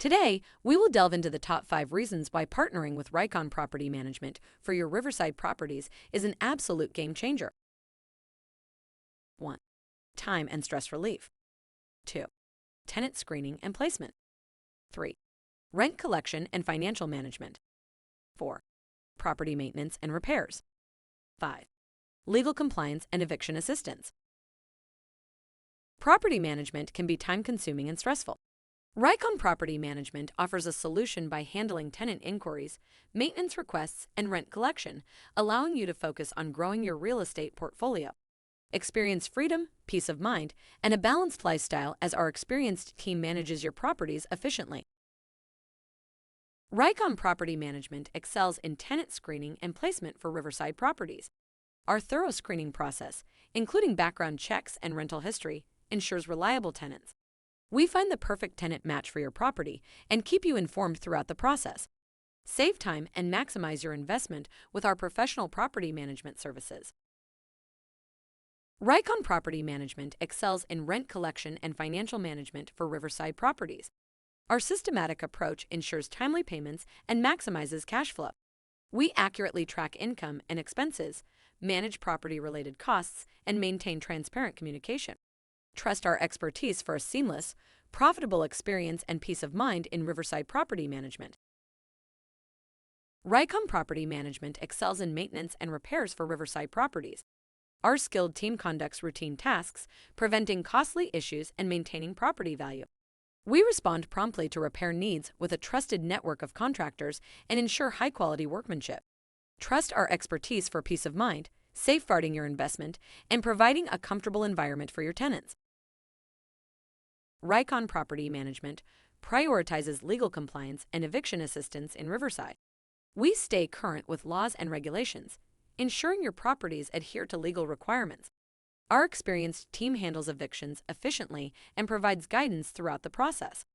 Today, we will delve into the top 5 reasons why partnering with Riverside Property Management for your Riverside properties is an absolute game changer. 1. Time and stress relief. 2. Tenant screening and placement. 3. Rent collection and financial management. 4. Property maintenance and repairs. 5. Legal compliance and eviction assistance. Property management can be time-consuming and stressful. Riverside Property Management offers a solution by handling tenant inquiries, maintenance requests, and rent collection, allowing you to focus on growing your real estate portfolio. Experience freedom, peace of mind, and a balanced lifestyle as our experienced team manages your properties efficiently. Riverside Property Management excels in tenant screening and placement for Riverside properties. Our thorough screening process, including background checks and rental history, ensures reliable tenants. We find the perfect tenant match for your property and keep you informed throughout the process. Save time and maximize your investment with our professional property management services. Riverside Property Management excels in rent collection and financial management for Riverside properties. Our systematic approach ensures timely payments and maximizes cash flow. We accurately track income and expenses, manage property-related costs, and maintain transparent communication. Trust our expertise for a seamless, profitable experience and peace of mind in Riverside Property Management. Riverside Property Management excels in maintenance and repairs for Riverside properties. Our skilled team conducts routine tasks, preventing costly issues and maintaining property value. We respond promptly to repair needs with a trusted network of contractors and ensure high-quality workmanship. Trust our expertise for peace of mind, safeguarding your investment, and providing a comfortable environment for your tenants. Riverside Property Management prioritizes legal compliance and eviction assistance in Riverside. We stay current with laws and regulations, ensuring your properties adhere to legal requirements. Our experienced team handles evictions efficiently and provides guidance throughout the process.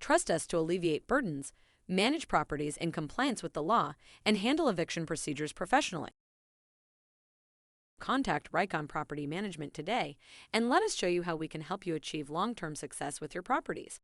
Trust us to alleviate burdens, manage properties in compliance with the law, and handle eviction procedures professionally. Contact Riverside Property Management today and let us show you how we can help you achieve long-term success with your properties.